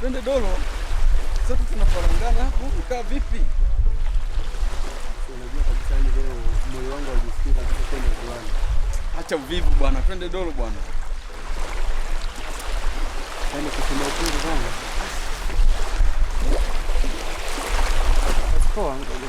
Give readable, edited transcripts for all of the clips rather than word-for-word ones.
Twende Dolo. Sasa tunafarangana hapo, ukaa vipi? Unajua kabisa ni leo moyo wangu haujisikii kabisa kwenda ziwani. Acha uvivu bwana, twende Dolo bwana. Yaani kusema ukweli bwana. Poa, ngoja.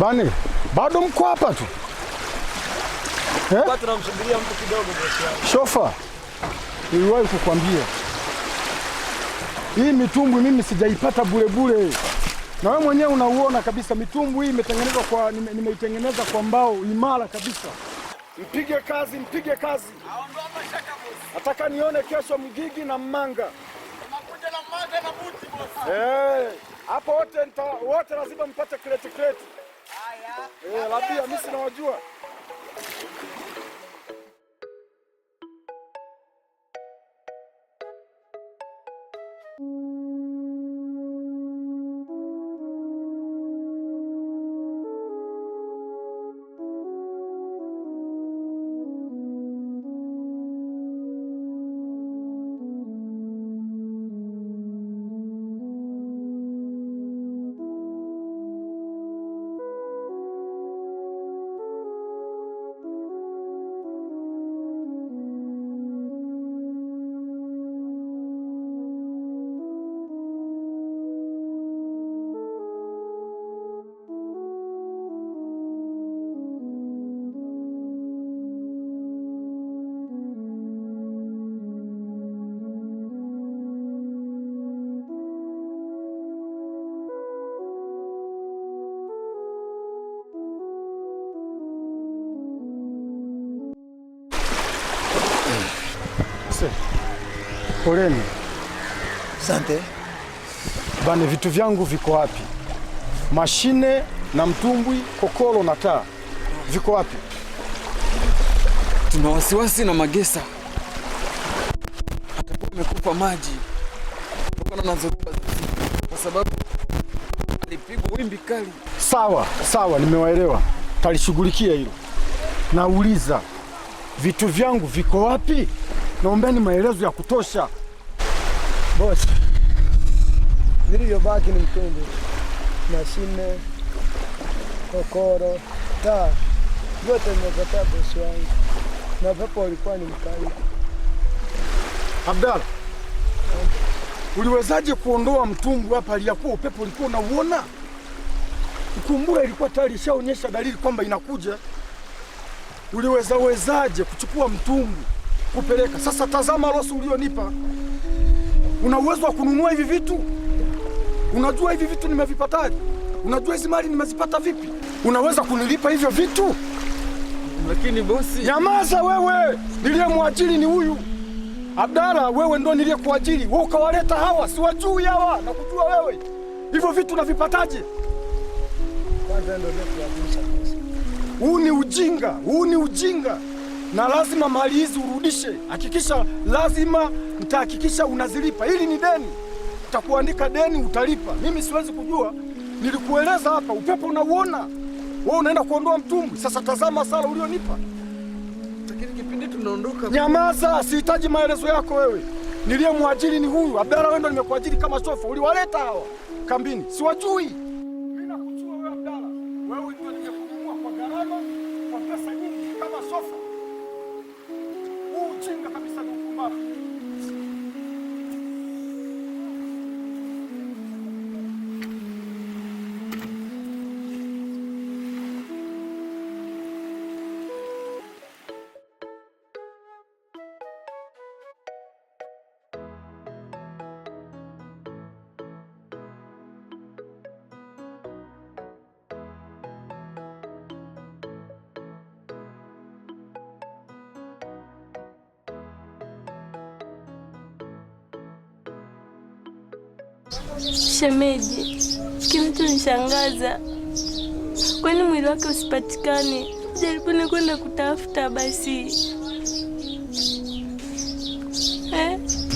Bani, bado mko hapa tu? Bado tunamsubiria mtu kidogo bosi wangu. Shofa, niliwahi kukwambia hii mitumbwi mimi sijaipata bure bure. Na wewe mwenyewe unauona kabisa mitumbwi hii imetengenezwa kwa nimeitengeneza kwa mbao imara kabisa. Mpige kazi, mpige kazi. Nataka nione kesho Mgigi na Mmanga. Unakuja na Mmanga na Buti bosi. Hapo wote lazima mpate kreti. Haya. Labia mimi sinawajua. Poleni. Asante. Bane, vitu vyangu viko wapi? Mashine na mtumbwi, kokolo na taa. Viko wapi? Tuna wasiwasi na Magesa. Atakuwa amekufa maji kutokana na dhoruba kwa sababu alipigwa wimbi kali. Sawa, nimewaelewa. Talishughulikia hilo. Nauliza, vitu vyangu viko wapi? Naombeni maelezo ya kutosha. Boss. Vilivyobaki ni mtumbwi, mashine, kokoro, taa. Yote nimekataa bosi wangu. Na pepo ulikuwa ni mkali. Abdalla, uliwezaje kuondoa mtumbwi hapa aliyakuwa upepo ulikuwa unauona? Kumbura ilikuwa tayari ishaonyesha dalili kwamba inakuja. Uliwezaje kuchukua mtumbwi kupeleka? Sasa tazama losi ulionipa. Una uwezo wa kununua hivi vitu? Unajua hivi vitu nimevipataje? Unajua hizi mali nimezipata vipi? Unaweza kunilipa hivyo vitu? Lakini bosi... Nyamaza wewe! Niliyemwajiri ni huyu. Abdalla, wewe ndo niliyekuajiri. Wewe ukawaleta hawa, siwajui hawa, nakujua wewe. Hivyo vitu unavipataje? Kwanza ndio kuyakulisha bosi. Huu ni ujinga. Na lazima mali hizi urudishe. Nitahakikisha unazilipa. Hili ni deni. Nitakuandika deni utalipa. Mimi siwezi kujua. Nilikueleza hapa, upepo unauona. Wewe unaenda kuondoa mtumbwi. Sasa tazama sala ulionipa. Lakini kipindi tunaondoka... Nyamaza, sihitaji maelezo yako wewe. Niliyemwajiri ni huyu. Abdalla, wewe ndo nimekuajiri kama shofa. Uliwaleta hawa kambini. Siwajui. Mimi nakujua wewe Abdalla. Wewe ndio niliyekununua kwa gharama, kwa pesa nyingi kama shofa. Ujinga kabisa ni upumbavu. Shemeji, kimtu nishangaza. Kwani mwili wake usipatikane Jaribuni kwenda kutafuta basi.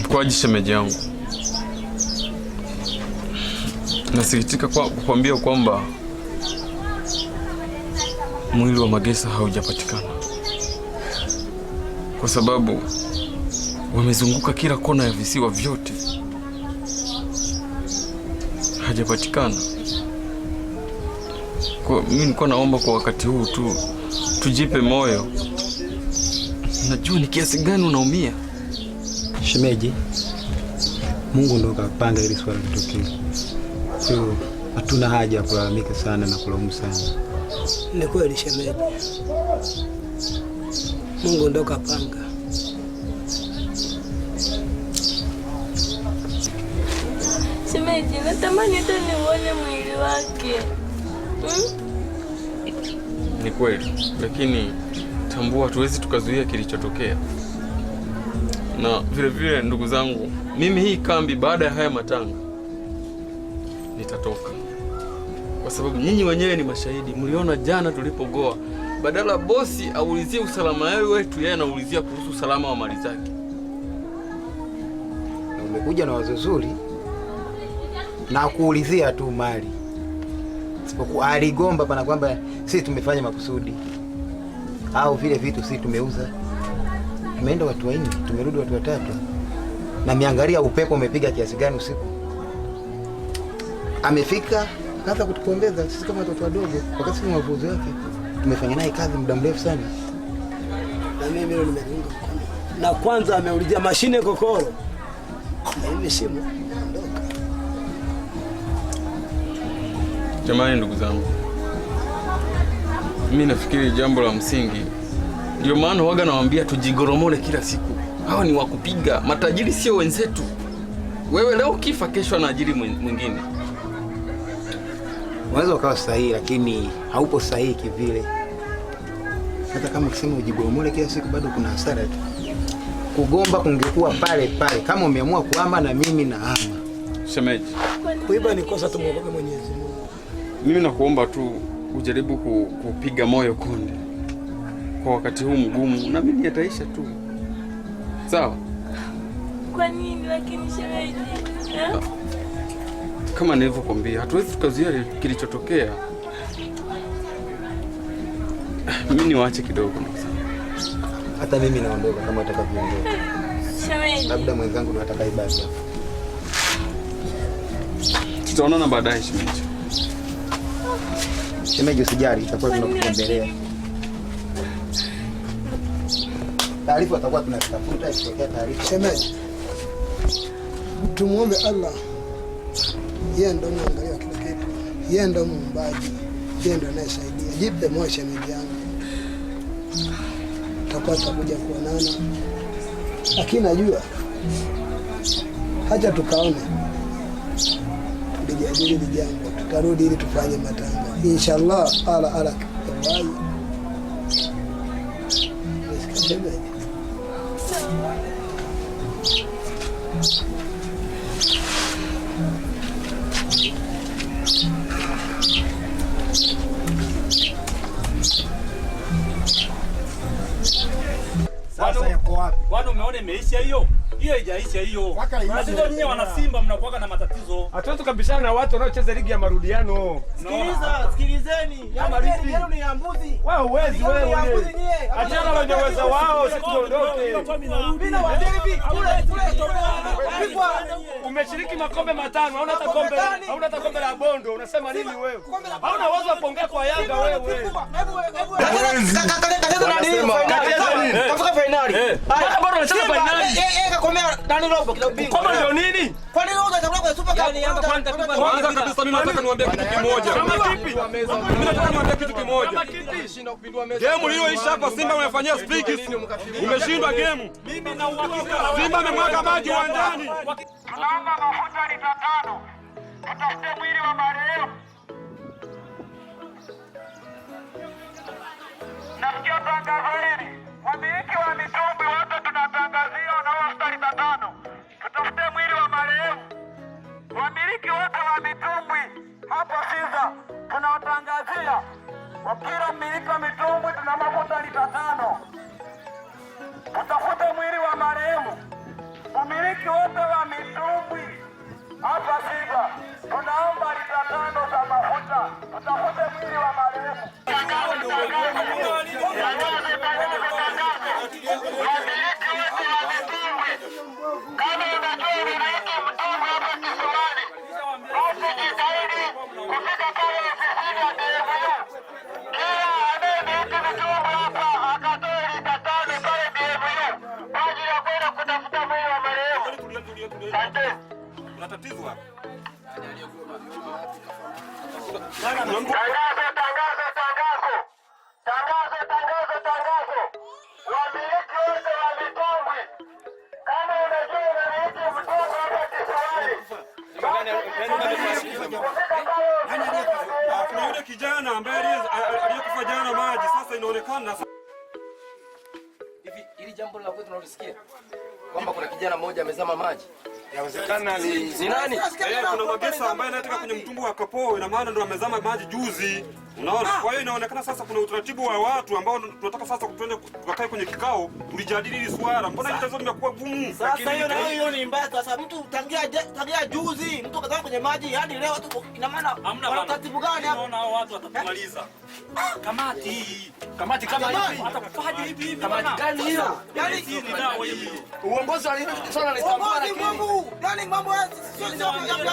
Mkwaji shemeji yangu, nasikitika kukwambia kwamba mwili wa Magesa haujapatikana, kwa sababu wamezunguka kila kona ya visiwa vyote, hajapatikana. Kwa mimi nilikuwa naomba kwa wakati huu tu tujipe moyo. Najua ni kiasi gani unaumia shemeji. Mungu ndo kapanga ili swala litokee. So hatuna haja ya kulalamika sana na kulaumu sana. Ni kweli shemeji, Mungu ndo kapanga. Shemeji, natamani hata niuone mwili wake. Ni kweli, lakini tambua hatuwezi tukazuia kilichotokea. Na vile vile ndugu zangu, mimi hii kambi baada ya haya matanga nitatoka, kwa sababu nyinyi wenyewe ni mashahidi. Mliona jana tulipogoa, badala bosi aulizie usalama wetu, yeye anaulizia kuhusu usalama wa mali zake. Na umekuja na wazo zuri na kuulizia tu mali, sipokuwa aligomba pana kwamba sisi tumefanya makusudi au vile vitu sisi tumeuza. Tumeenda watu 4, tumerudi watu 3, na miangalia upepo umepiga kiasi gani usiku. Amefika kaanza kutukombeza sisi kama watoto wadogo, wakati sisi wavuzi wake tumefanya naye kazi muda mrefu sana. Na mimi leo nimeunga mkono. Na kwanza ameulizia mashine kokoro, na hivi simu ondoka. Jamani ndugu zangu, mimi nafikiri jambo la msingi, ndio maana waga nawaambia tujigoromole kila siku. Hao ni wakupiga, matajiri sio wenzetu. Wewe leo kifa, kesho anaajiri mwingine. Unaweza ukawa sahihi, lakini haupo sahihi kivile. Hata kama ukisema ujigoromole kila siku, bado kuna hasara tu. Kugomba kungekuwa pale pale kama umeamua kuhama na mimi na hama. Shemeji, kuiba ni kosa, tumuogope Mwenyezi Mungu. Mimi nakuomba tu ujaribu kupiga moyo konde kwa wakati huu mgumu, na mimi yataisha tu. Sawa? Kwa nini lakini shemeji? Kama nilivyokuambia, hatuwezi tukazuia kilichotokea. Mimi niwaache kidogo. Hata mimi naondoka kama utakavyoondoka. Shemeji, labda mwenzangu ndo atakaibaki. Tutaonana baadaye shemeji. Shemeji usijali, tutakuwa tunakutembelea. Taarifa tutakuwa tunatafuta, ikitokea taarifa. Shemeji, tumuombe Allah, yeye ndo anaangalia kila kitu, yeye ndo muumbaji, yeye ndo anayesaidia. Jipe moyo shemeji yangu, tutakuja kuonana, lakini najua haja tukaone tulijadili jambo, tutarudi ili tufanye matanga inshallah. ala kawai shemeji. Sasa yako wapi? Kwani umeona imeisha hiyo? Hiyo haijaisha hiyo. Tatizo nyinyi wana Simba mnakuwa na matatizo. Hatuwezi kubishana na watu wanaocheza ligi ya marudiano. Sikilizeni. Yenu ni ya mbuzi. Wewe huwezi wewe. Achana wenye uwezo wao, sisi tuondoke. Mimi nawaambia hivi, umeshiriki makombe 5, hauna hata kombe la Bondo. Unasema nini wewe? Hauna uwezo wa kuongea kwa Yanga wewe. Kafika finali. Hata bado unacheza finali. Kakomea ndani robo kila ubingwa. Kama ndio nini? Kwa nini wewe unataka kwa Super Cup? Yani Yanga kwanza Kwanza kabisa mimi nataka niwaambie kitu kimoja. Kama kipi? Mimi nataka niwaambie kitu kimoja. Game iliyoisha hapa Simba wamefanyia strikes. Umeshindwa game. Mimi na uhakika Simba amemwaga maji uwanjani. Tunaomba mafuta lita 5. Tutafute mwili wa marehemu. Nasikia tangazo hili. Wamiliki wa mitumbwi wote tunatangazia wanaofuta lita 5. Tutafute mwili wa marehemu. Wamiliki wote wa mitumbwi hapa Sinza tunawatangazia. Wakila mmiliki wa mitumbwi sita. Tunaomba lita 5 za mafuta. Tutafute mwili wa marehemu. Kama unajua unaweka mtumbwi hapa kisiwani, basi jitahidi kufika pale ofisini ya DFU. Kila anayemiliki mtumbwi hapa akatoe lita 5 pale DFU kwa ajili ya kwenda kutafuta mwili wa marehemu. Asante. Kuna tatizo hapa. Tangazo. Wamiliki wote wa mitumbwi, kama unajua unamiliki mtumbwi hapa kisiwani, Kuna yule kijana ambaye aliyekufa jana maji, sasa inaonekana hivi ili jambo la kwetu tunalisikia kwamba kuna kijana mmoja amezama maji. Yawezekana ni nani? Kuna magesa ambaye anataka kwenye mtumbu wa Kapo, ina maana ndo amezama maji juzi. Unaona? Kwa hiyo inaonekana sasa kuna utaratibu wa watu ambao tunataka sasa twende tukae kwenye kikao tulijadili hili swala. Mbona hili tatizo limekuwa gumu? Sasa hiyo ni mbaya sasa. Mtu tangia juzi mtu kazama kwenye maji hadi leo tu, ina maana kuna utaratibu gani hapa? Naona hao watu watatumaliza. Kamati kama hivi atakufaje hivi? Kamati gani hiyo? Yaani hii ni dawa hii. Uongozi wa swala ni tambara lakini yani mambo ya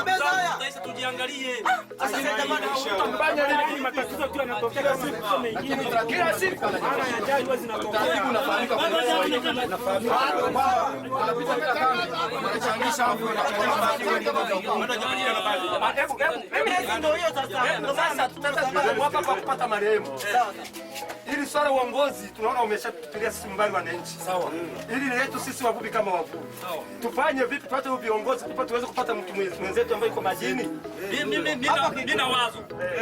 meza haya. Sasa tujiangalie. Sasa jamani, tutafanya nini? Matatizo tu yanatokea siku mengine. Kila siku maana ya ajali huwa zinatokea. Karibu nafahamika kwa kupata marehemu. Ili swala uongozi tunaona umeshatupilia sisi mbali wananchi. Sawa. Ili ni letu sisi wavuvi kama wavuvi. Sawa. Tufanye vipi tupate viongozi tuweze kupata mtu mwenzetu ambaye yuko majini. Mimi na wazo.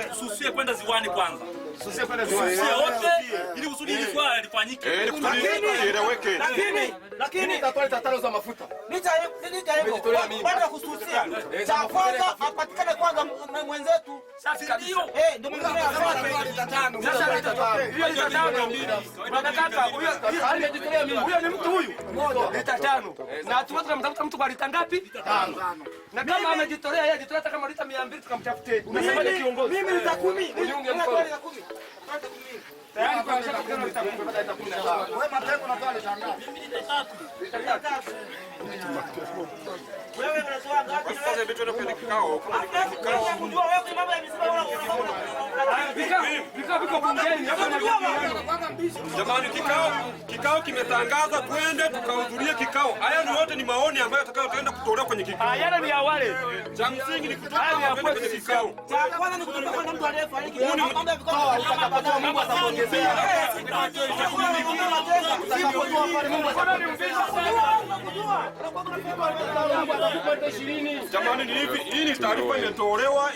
Tususie kwenda ziwani kwanza. Susie kwenda ziwani. Susie wote ili kusudi hili swala lifanyike. Lieleweke. Lakini tutatoa lita 5 za mafuta. Lita baada ya kususia. Cha kwanza apatikane kwanza mwenzetu. Sasa ndio. Ndio mwingine anafanya lita 5. Sasa lita 5. Hiyo lita 5. Unataka huyo alijitolea mimi. Huyo ni mtu huyu. Lita 5. Na watu wote tunamtafuta mtu kwa lita ngapi? 5. Na kama amejitolea yeye ajitolea hata kama lita 200 tukamtafute. Unasemaje kiongozi? Mimi lita 10. Uniunge mkono. Tayari kwa mshakana lita 10 baada ya lita 10. Wewe mapengo unatoa lita ngapi? Mimi lita 3. Lita 3. Wewe unatoa ngapi? Sasa vitu vya kwenye kikao. Kujua wewe mambo ya misiba wala Vikao bungeni. Jamani, kikao kimetangaza, twende tukahudhurie kikao. Haya ni yote ni maoni ambayo tutakayoenda kutolewa kwenye kikao. Haya ni ya wale. Cha msingi ni kutoka kwenye kikao. cha kwanza ni kutoka kwa mtu aliyefariki. Mambo ya vikao Utakapotoa Mungu atakuongezea. Utakapotoa pale Mungu atakuongezea. Jamani, ni hivi, hii ni taarifa imetolewa.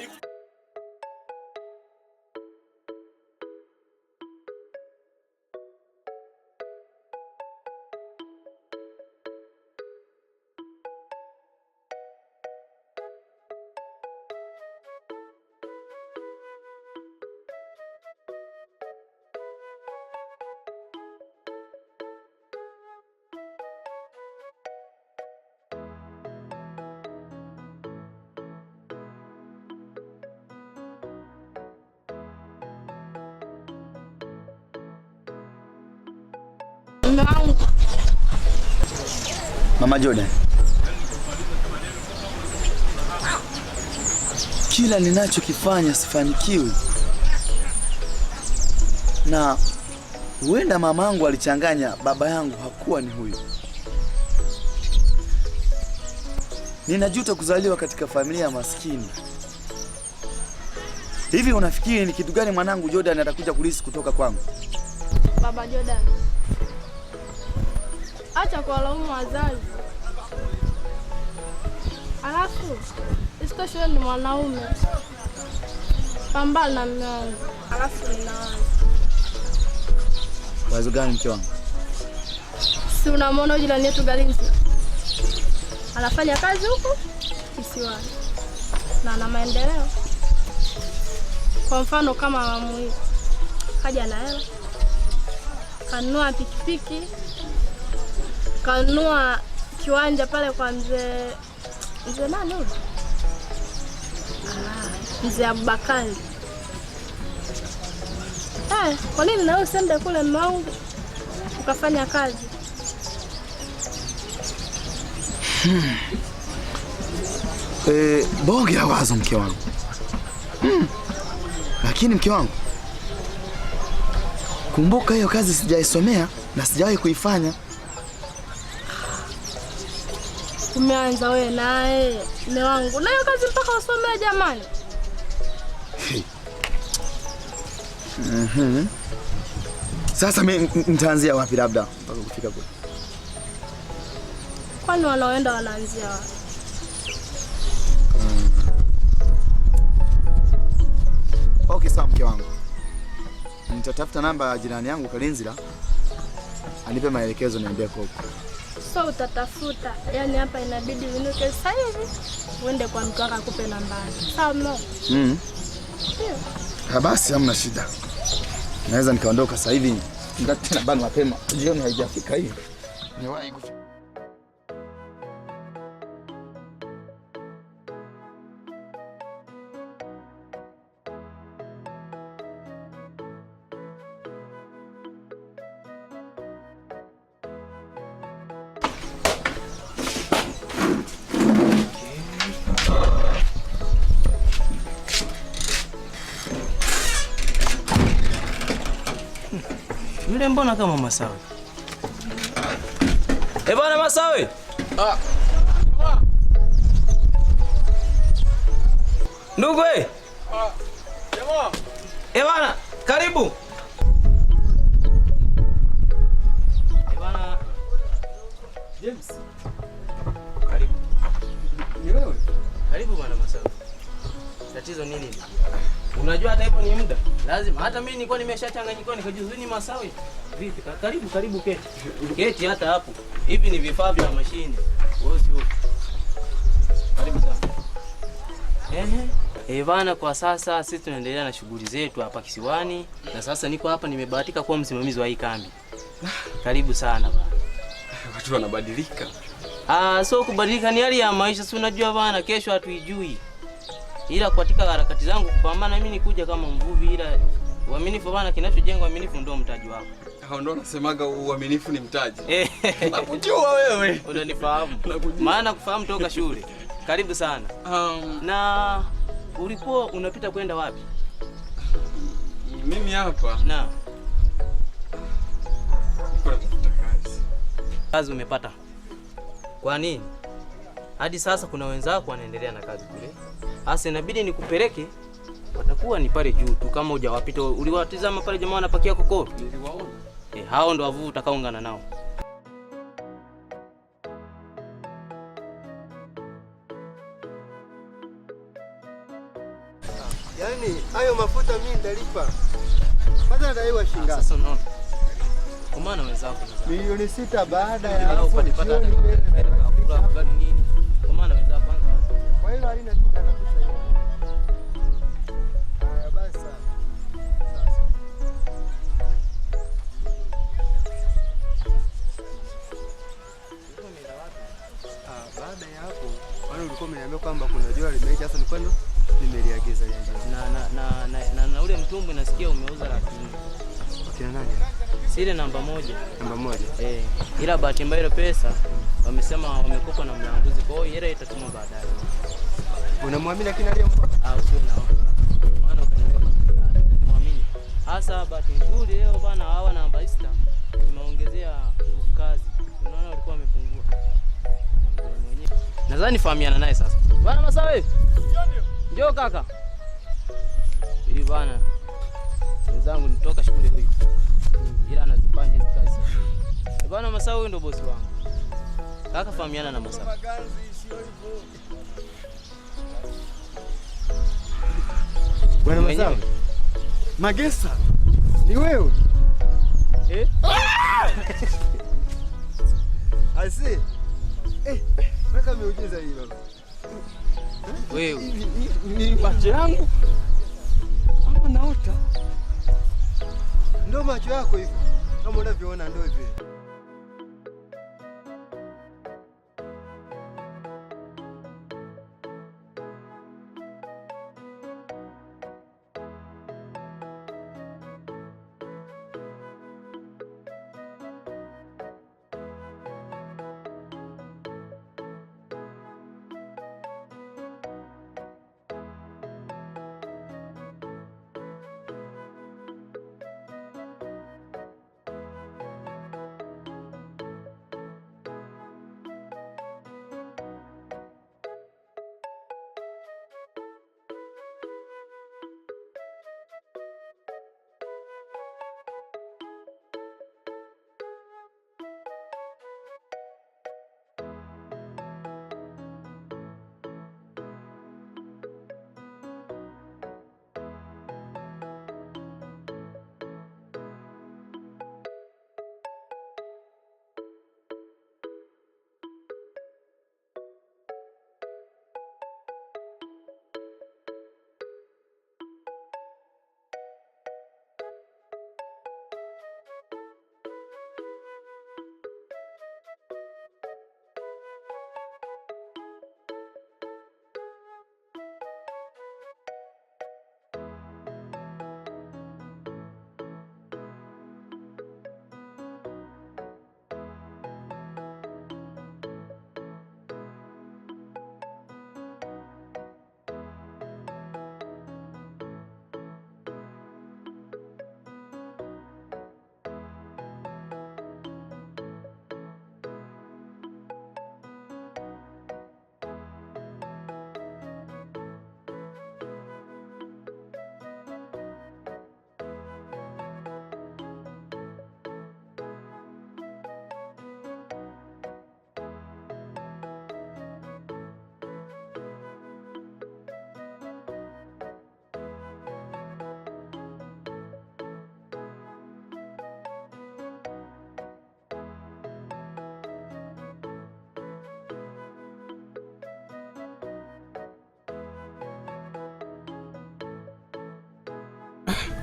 Mama Jordan, kila ninachokifanya sifanikiwi, na huenda mamangu alichanganya, baba yangu hakuwa ni huyu. Ninajuta kuzaliwa katika familia ya maskini. Hivi unafikiri ni kitu gani mwanangu Jordan atakuja kulisi kutoka kwangu? Baba Jordan, acha kuwalaumu wazazi. Alafu isitoshe ni mwanaume, pambana na mume wangu. Alafu ninawaza. Wazo gani mke wangu? Si unamwona jirani yetu Galinzi anafanya kazi huko kisiwani na ana maendeleo. Kwa mfano kama awamu hii kaja na hela, kanunua pikipiki, kanunua kiwanja pale kwa mzee nani huyo? Mzee Abubakari. Kwa nini na wewe usiende kule mume wangu ukafanya kazi? Bonge la wazo mke wangu. Lakini mke wangu, kumbuka hiyo kazi sijaisomea na sijawahi kuifanya. Umeanza wewe naye mume wangu. Na hiyo kazi mpaka usomee jamani. Sasa mimi nitaanzia wapi labda mpaka kufika kule? Kwani wanaoenda wanaanzia wapi? Okay, sawa mke wangu. Nitatafuta namba ya jirani yangu Kalinzira anipe maelekezo niambie huko. So utatafuta, yani hapa inabidi uinuke sasa hivi uende kwa mtu wako akupe namba. Sawa mno? Basi hamna shida. Naweza nikaondoka sasa hivi. Ngati tena bado mapema. Jioni haijafika hivi. Niwahi kufika. Yule mbona kama Masawe? Bwana Masawe. Ndugu jamaa. Bwana, karibu. Bwana James. Karibu. Ni wewe? Karibu bwana Masawe. Tatizo nini hili? Unajua hata hapo ni muda. Lazima hata mimi nilikuwa nimeshachanganyikwa nikajua ni Masawe. Vipi? Karibu keti. Keti hata hapo. Hivi ni vifaa vya mashine. Wewe sio. Karibu sana. Bana, kwa sasa sisi tunaendelea na shughuli zetu hapa kisiwani na sasa niko hapa nimebahatika kuwa msimamizi wa hii kambi. Karibu sana bana. Watu wanabadilika. So kubadilika ni hali ya maisha, si unajua bana, kesho hatuijui. Ila katika harakati zangu kupambana mimi nikuja kama mvuvi, ila uaminifu bana, kinachojenga uaminifu ndio mtaji wako. Hao ndio nasemaga uaminifu ni mtaji. Nakujua wewe. Unanifahamu. Maana kufahamu toka shule. Karibu sana. Na ulikuwa unapita kwenda wapi? Mimi hapa. Na. Niko natafuta kazi. Kazi umepata? Kwa nini? Hadi sasa kuna wenzako wanaendelea na kazi kule. Sasa inabidi nikupeleke. Watakuwa ni pale juu tu kama hujawapita. Uliwatizama pale jamaa wanapakia kokoro? Niliwaona. Hao ndo wavuvi utakaoungana nao. Yaani hayo mafuta mimi ndalipa. Kwanza nadaiwa shilingi. Sasa unaona. Kwa maana wenzako milioni 6 baada ya hapo upate nini? Kwa maana wenzako kwanza. Kwa hiyo halina shida kabisa hiyo. Haya basi. Baada ya hapo, wale ulikuwa umeniambia kwamba kuna jua limeisha, sasa nilikuwa ndo nimeliagiza yeye. Na ule mtumbwi nasikia umeuza 400,000. Akina nani? Sile namba moja. Namba moja. Ila bahati mbaya ile pesa wamesema wamekopa na mlanguzi, kwa hiyo ile itatumwa baadaye. Unamwamini akina aliyempa? Sio nao. Maana muamini. Hasa bahati nzuri leo bana hawa na barista tumeongezea kazi. Unaona walikuwa wamepungua. Nadhani fahamiana naye sasa. Bana Masawe. Njoo kaka. Hii bana. Wenzangu nitoka shule huyu. Ila anazifanya hizo kazi. Bana Masawe ndio bosi wangu. Kaka fahamiana na Masawe. Bwana Masawe. Magesa. Ni wewe? Asi. Weka miujiza hii baba. Wewe ni macho yangu. Kama naota. Ndio macho yako hivi. Kama unavyoona ndio.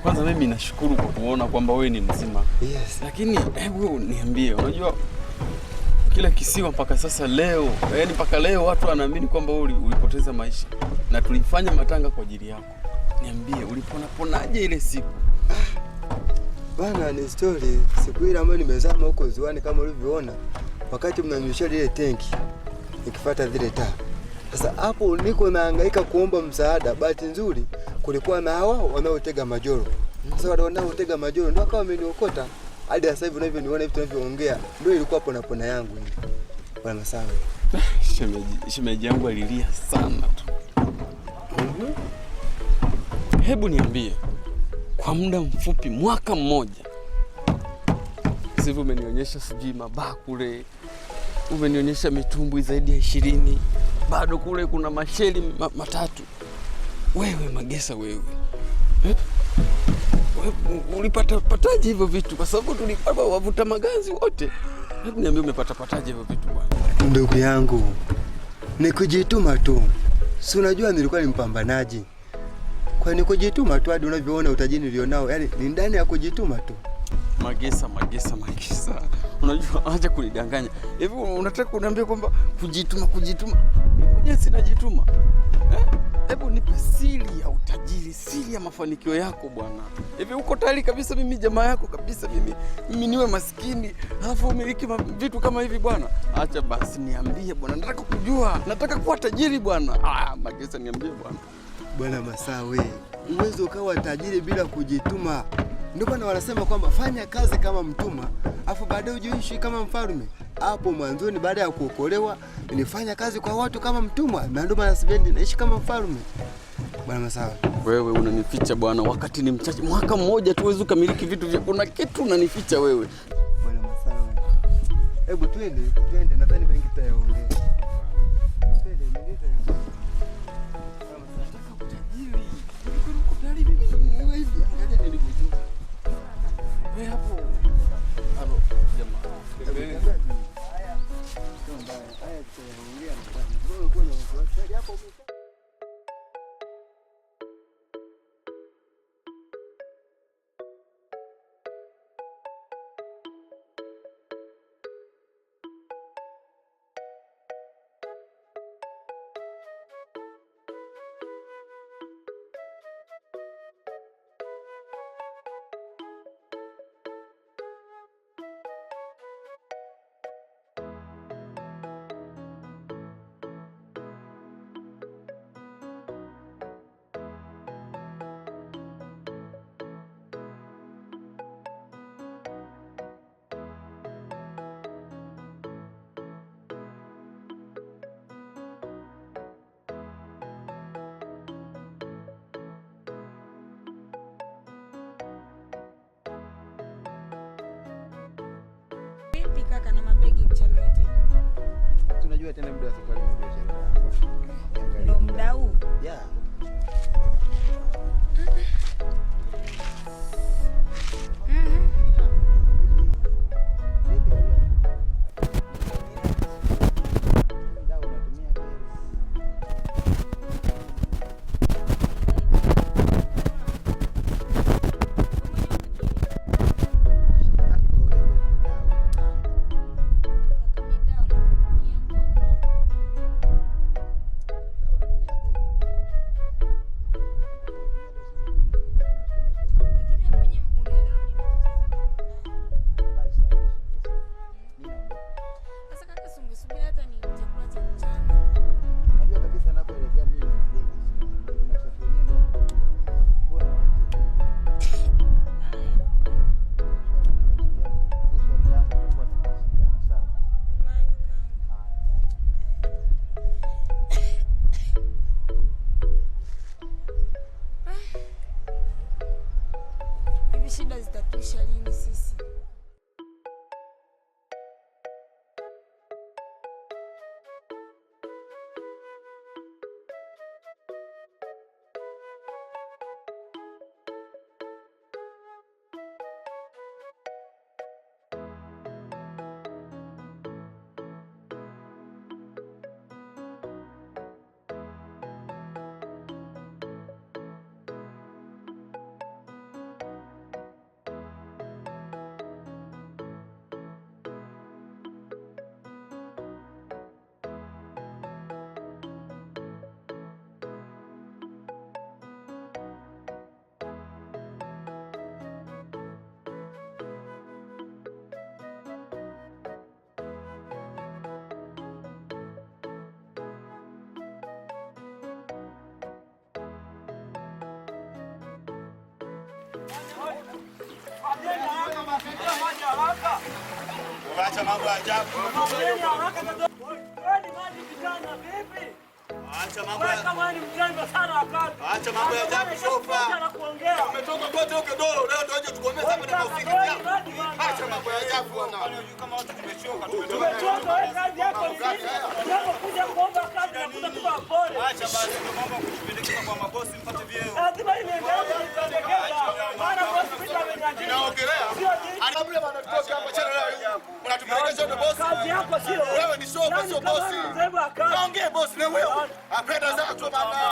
Kwanza mimi nashukuru kwa kuona kwamba wewe ni mzima. Yes. Lakini hebu niambie, unajua kila kisiwa mpaka sasa leo, yaani mpaka leo watu wanaamini kwamba wewe ulipoteza maisha na tulifanya matanga kwa ajili yako. Niambie, uliponaje ile siku? Bana, ni story. Siku ile ambayo nimezama huko ziwani kama ulivyoona, wakati mnanyushia ile tenki nikifuata zile taa. Sasa hapo niko nahangaika kuomba msaada. Bahati nzuri kulikuwa na hawa wanaotega majoro. Sasa wale wanaotega majoro ndio akawa wameniokota hadi sasa hivi unavyoniona hivi tunavyoongea, ndio ilikuwa pona yangu ile. Bwana Masawe. Shemeji yangu alilia sana tu. Hebu niambie, kwa muda mfupi, mwaka mmoja, sivyo umenionyesha sijui mabakule, umenionyesha mitumbwi zaidi ya 20, bado kule kuna masheli matatu. Wewe Magesa wewe, ulipataje hivyo vitu? Kwa sababu tulipata wavuta magazi wote. Hebu niambie umepataje hivyo vitu bwana? Ndugu yangu, ni kujituma tu. Si unajua nilikuwa ni mpambanaji. Kwa ni kujituma tu hadi unavyoona utajiri nilionao. Yaani ni ndani ya kujituma tu. Magesa. Unajua acha kunidanganya. Hivi unataka kuniambia kwamba kujituma? Mimi sinajituma. Hebu nipe siri ya utajiri, siri ya mafanikio yako bwana. Hivi uko tayari kabisa mimi jamaa yako kabisa mimi niwe maskini, alafu umiliki vitu kama hivi bwana? Acha basi niambie bwana, nataka kujua, nataka kuwa tajiri bwana. Magesa niambie bwana. Bwana Masawe, uwezo ukawa tajiri bila kujituma. Ndio bwana wanasema kwamba fanya kazi kama mtumwa, afu baadaye ujiishi kama mfalme. Hapo mwanzoni baada ya kuokolewa nilifanya kazi kwa watu kama mtumwa, na ndio maana sipendi naishi kama mfalme. Bwana Masawe, wewe unanificha bwana, wakati ni mchache, mwaka mmoja tu uweze kumiliki vitu vya kuna kitu unanificha wewe. Bwana Masawe, hebu twende, nadhani mengi tutayaongea. Vipi kaka na mabegi mchana wote? Tunajua tena muda wa safari ndio ndio muda huu. Yeah. Acha mambo ya ajabu. Acha mambo ya Acha mambo ya ajabu sofa. Umetoka kote huko dolo leo ndio uje tukomee hapa na ufiki yako. Acha mambo ya ajabu bwana. Kama watu tumechoka. Tumechoka wewe kazi yako ni nini? Unapokuja kuomba kazi na kuja kupa pole. Acha basi mambo kujipendekeza kwa mabosi mpate vyeo. Lazima niendelee kupendekeza. Maana bosi pita amenyanyua. Naongelea. Anabule bwana tutoke hapa chana leo. Unatupelekesha ndo bosi. Kazi yako sio. Wewe ni sofa sio bosi. Naongea bosi na wewe. Apenda zako tu baba.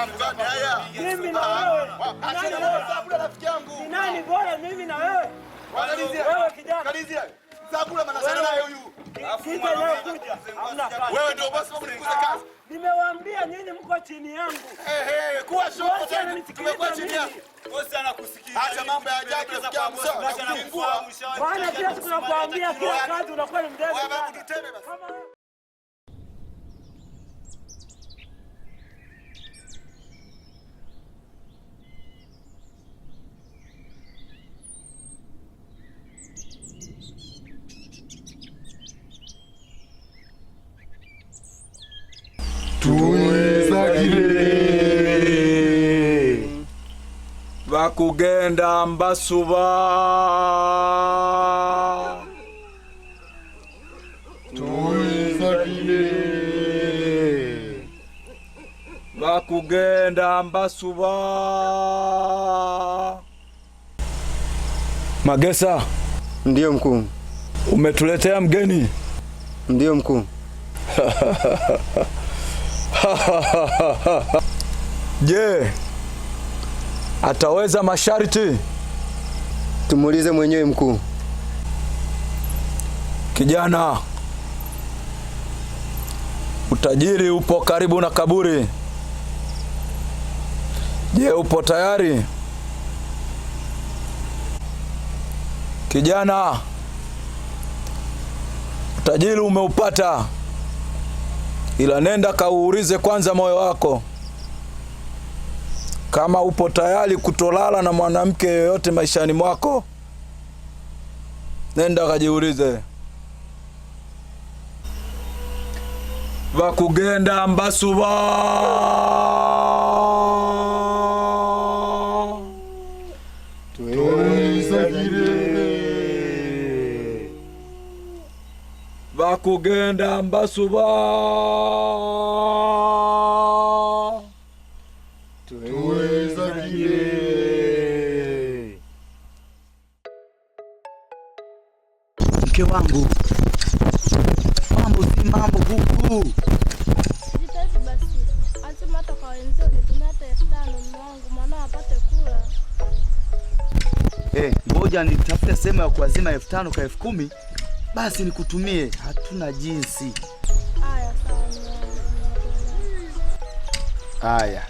Amgani haya. Mimi na wewe. Nani bora rafiki yangu? Nani bora mimi na wewe? Wewe kijana. Kalizia. Zakula manasana naye huyu. Sija leo kuja. Wewe ndio bosi wangu nikuza kazi. Nimewaambia nyinyi mko chini yangu. Kuwa shoka tena tumekuwa chini yako. Bosi anakusikia. Acha mambo ya ajabu rafiki yangu. Bwana pia tunakuambia kila kazi unakuwa ni mdeni. Wewe baba tuteme basi. Bakugenda mbasuba tuwezakile bakugenda mbasuba. Magesa. Ndiyo mkuu. Umetuletea mgeni? Ndiyo mkuu. Je, ataweza masharti? Tumuulize mwenyewe mkuu. Kijana, utajiri upo karibu na kaburi. Je, upo tayari? Kijana, utajiri umeupata, ila nenda kauulize kwanza moyo wako kama upo tayari kutolala na mwanamke yoyote maishani mwako. Nenda kajiulize. Bakugenda mbasuba tuwezakile bakugenda mbasuba tuwezakile. Mke wangu, mambo si mambo huku. Jitahidi basi. Anasema hata kwa wenzao nitumie hata 5,000 mwangu maana apate kula. Ngoja nitafute sehemu ya kuazima 5,000 kwa 10,000 basi nikutumie, hatuna jinsi. Haya sawa. Haya.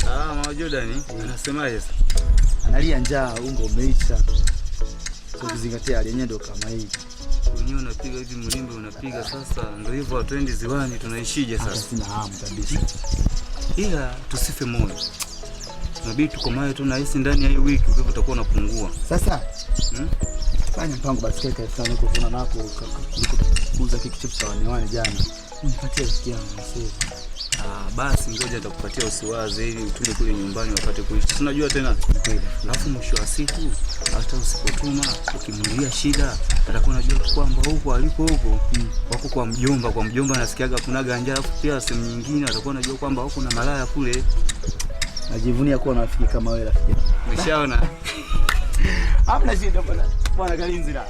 Mama Jordan anasemaje sasa? Analia njaa, ungo umeisha. Sio kuzingatia hali yenyewe ndio kama hii. Wenyewe unapiga hivi mlimbe unapiga sasa ndio hivyo hatuendi ziwani tunaishije sasa? Sina hamu kabisa. Ila tusife moyo. Tunabidi tukomae tu na hisi ndani ya hii wiki upepo utakuwa unapungua. Sasa fanya mpango basi kaka sana huko kuna nako kuuza kiki chips cha waniwani jana. Nipatie rafiki yangu msee. Basi ngoja nitakupatia usiwaze ili utume kule nyumbani wapate kuishi. Tunajua tena kweli. Alafu mwisho wa siku hata usipotuma ukimlia shida atakuwa anajua kwamba huko alipo huko wako kwa mjomba anasikiaga kuna ganja, alafu pia sehemu nyingine atakuwa anajua kwamba huko na malaya kule. Najivunia kuwa na rafiki kama wewe rafiki. Umeshaona? Hamna shida bwana Kalinzira.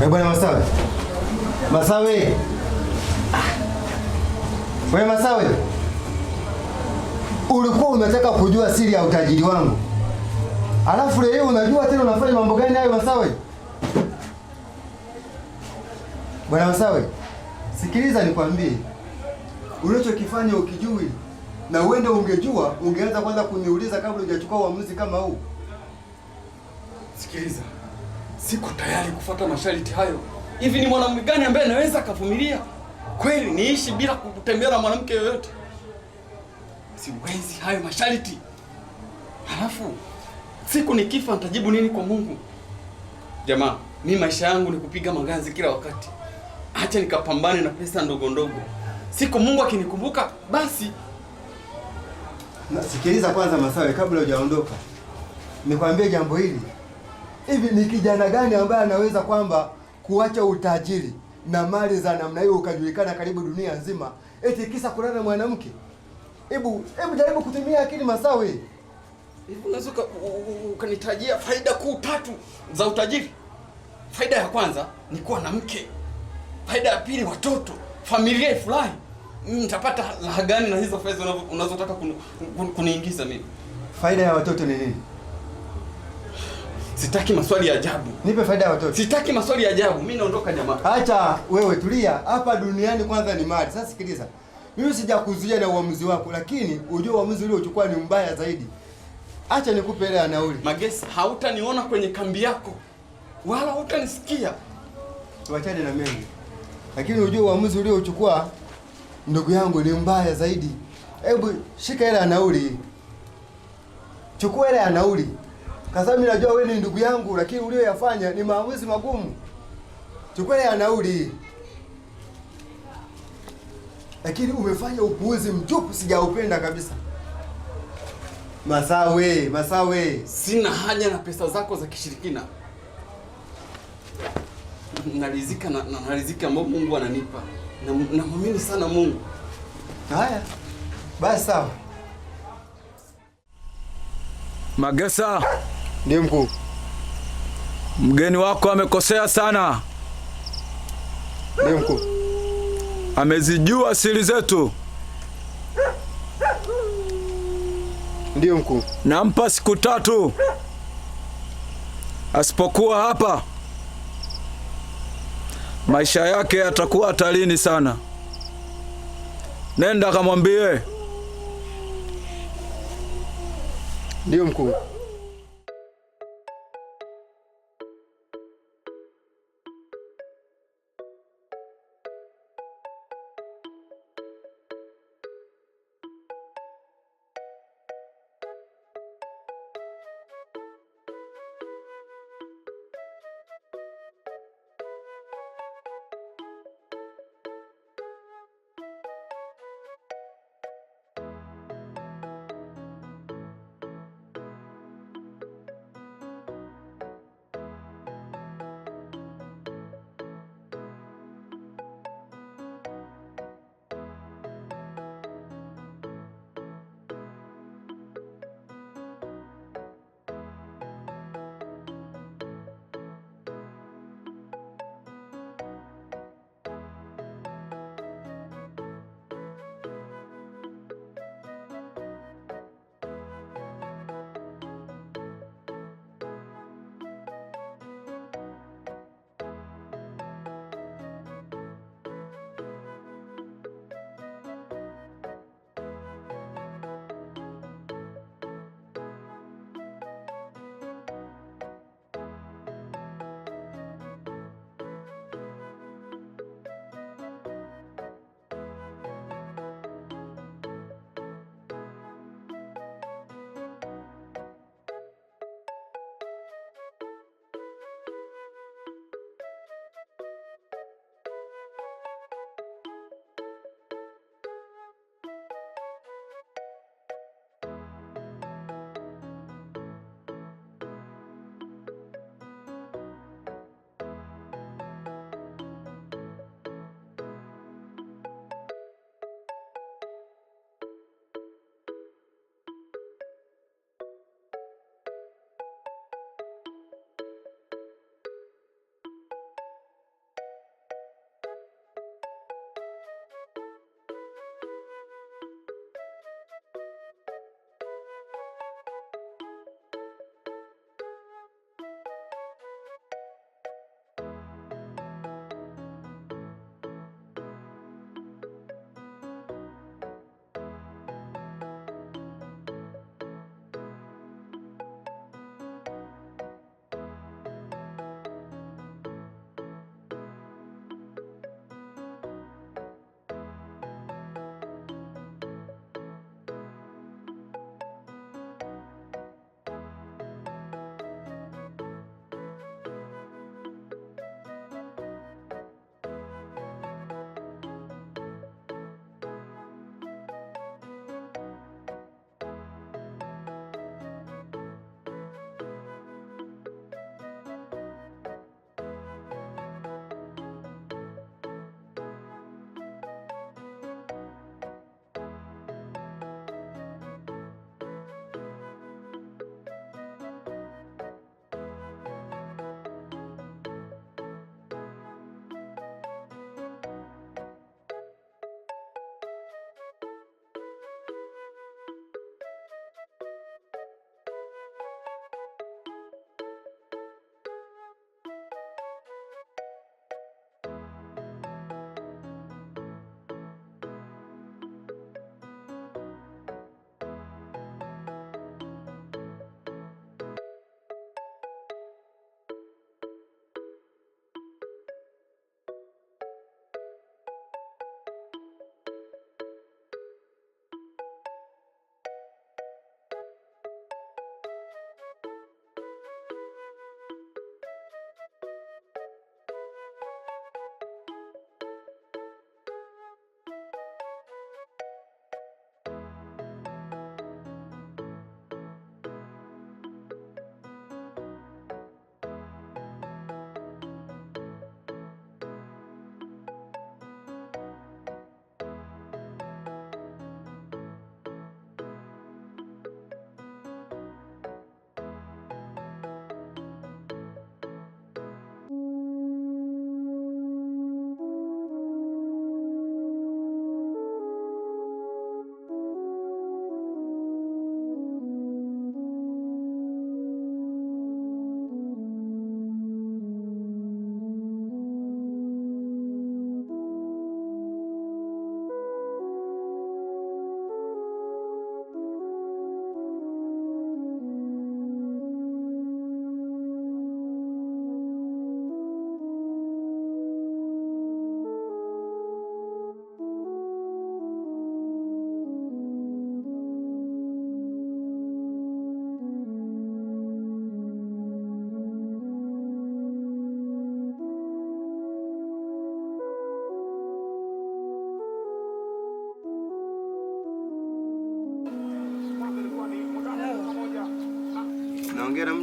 Bwana Masawe. Masawe. Wewe Masawe. Ulikuwa unataka kujua siri ya utajiri wangu. Alafu leo unajua tena unafanya mambo gani hayo Masawe? Bwana Masawe, sikiliza nikwambie. Unachokifanya ukijui na uende ungejua, ungeanza kwanza kuniuliza kabla hujachukua uamuzi kama huu. Sikiliza. Siko tayari kufuata masharti hayo. Hivi ni mwanamke gani ambaye anaweza kuvumilia? Kweli niishi bila kutembea na mwanamke yoyote? Siwezi hayo masharti. Halafu siku nikifa nitajibu nini kwa Mungu? Jamaa, mimi maisha yangu ni kupiga maganzi kila wakati. Acha nikapambane na pesa ndogo ndogo. Siku Mungu akinikumbuka basi. Na sikiliza kwanza Masawe kabla hujaondoka. Nikwambie jambo hili. Hivi ni kijana gani ambaye anaweza kwamba kuacha utajiri na mali za namna hiyo ukajulikana karibu dunia nzima eti kisa kulala na mwanamke? Hebu jaribu kutumia akili Masawe. Hivi unaweza ukanitajia faida kuu 3 za utajiri? Faida ya kwanza ni kuwa na mke. Faida ya pili watoto, familia ifurahi. Nitapata raha gani na hizo fedha unazotaka kuniingiza mimi? Faida ya watoto ni nini? Sitaki maswali ya ajabu. Nipe faida ya watoto. Sitaki maswali ya ajabu. Mimi naondoka jamaa. Acha wewe tulia. Hapa duniani kwanza ni mali. Sasa sikiliza. Mimi sijakuzuia na uamuzi wako, lakini ujue uamuzi ule uchukua ni mbaya zaidi. Acha nikupe ile ya nauli. Magesa, hautaniona kwenye kambi yako. Wala hutanisikia. Tuachane na mengi. Lakini ujue uamuzi ule uchukua ndugu yangu ni mbaya zaidi. Hebu shika ile ya nauli. Chukua ile ya nauli. Kwa sababu mimi najua wewe ni ndugu yangu, lakini ulioyafanya ni maamuzi magumu. Chukua ile ya nauli. Lakini umefanya upuuzi mtupu, sijaupenda kabisa. Masawe. Sina haja na pesa zako za kishirikina. Narizika na narizika ambao Mungu ananipa. Na muamini sana Mungu. Haya. Basi sawa. Magesa. Ndiyo mkuu. Mgeni wako amekosea sana. Ndiyo mkuu. Amezijua siri zetu. Ndiyo mkuu. Nampa siku 3. Asipokuwa hapa, maisha yake yatakuwa hatarini sana. Nenda kamwambie. Ndiyo mkuu.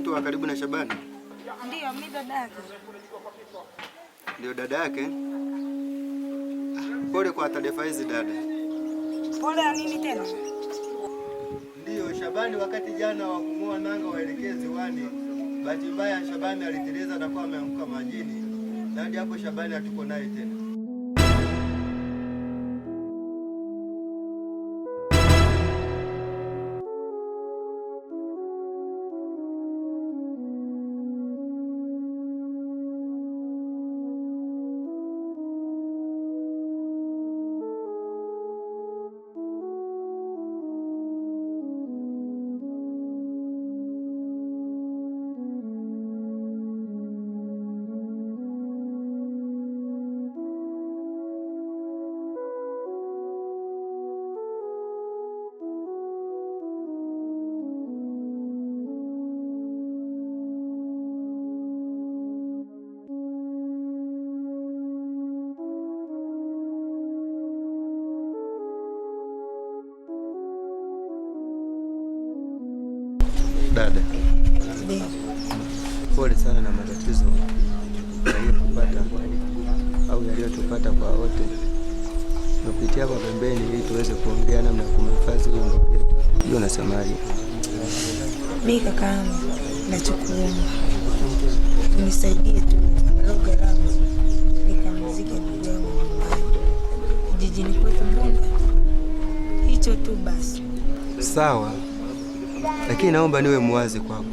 mtu wa karibu na Shabani? Ndio, mimi dada yake. Ndio dada yake? Pole kwa taarifa hizi dada. Pole ya nini tena? Ndio, Shabani wakati jana wa kung'oa nanga waelekee ziwani, bahati mbaya Shabani aliteleza na kwa ameanguka majini. Na hadi hapo Shabani hatuko naye tena. Dada, pole sana na matatizo yaliyokupata au yaliyotupata kwa wote. Tunapitia hapa pembeni ili tuweze kuongea namna ya kumhifadhi huyu ndugu yetu. Hiyo nasemaje? Mimi kakaangu, nachokuomba unisaidie tu roho yangu nikamzike ndugu yangu jijini kwetu Bunda. Hicho tu basi. Sawa. Lakini naomba niwe muwazi kwako.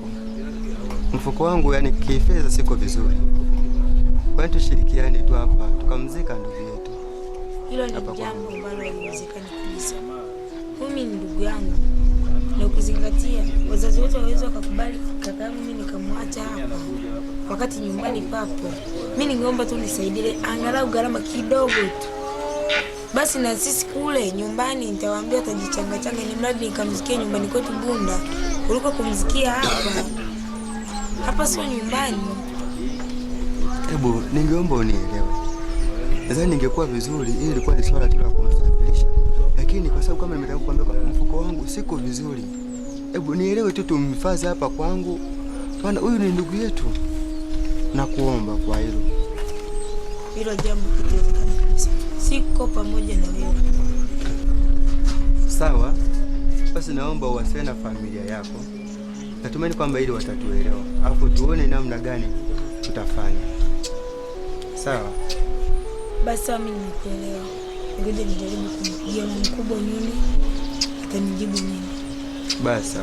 Mfuko wangu yani kifedha siko vizuri. Kwa hiyo tushirikiane tu hapa tukamzika ndugu yetu. Hilo ni jambo ambalo haliwezekani kabisa. Mimi ni ndugu yangu. Na ukizingatia wazazi wote waweza kukubali kakaangu mimi nikamwacha hapa wakati nyumbani papo. Mimi ningeomba tu nisaidie angalau gharama kidogo tu. Basi na sisi kule nyumbani nitawaambia tajichanga changa ni mradi nikamzikie nyumbani kwetu Bunda kuliko kumzikia hapa. Hapa sio nyumbani. Hebu ningeomba unielewe. Nadhani ningekuwa vizuri ili ilikuwa ni swala tu la kumsafirisha. Lakini kwa sababu kama nimetaka kuambia kwa mfuko wangu siko vizuri. Hebu nielewe tu tumhifadhi hapa kwangu. Maana huyu ni ndugu yetu. Na kuomba kwa hilo. Hilo jambo litawezekana kabisa. Siko pamoja na wewe. Sawa. Basi naomba uwasiliane na familia yako. Natumaini kwamba ili watatuelewa. Alafu tuone namna gani tutafanya. Sawa. Basi mimi nimekuelewa. Ngoja nijaribu kumpigia mkubwa nione atanijibu nini. Basi.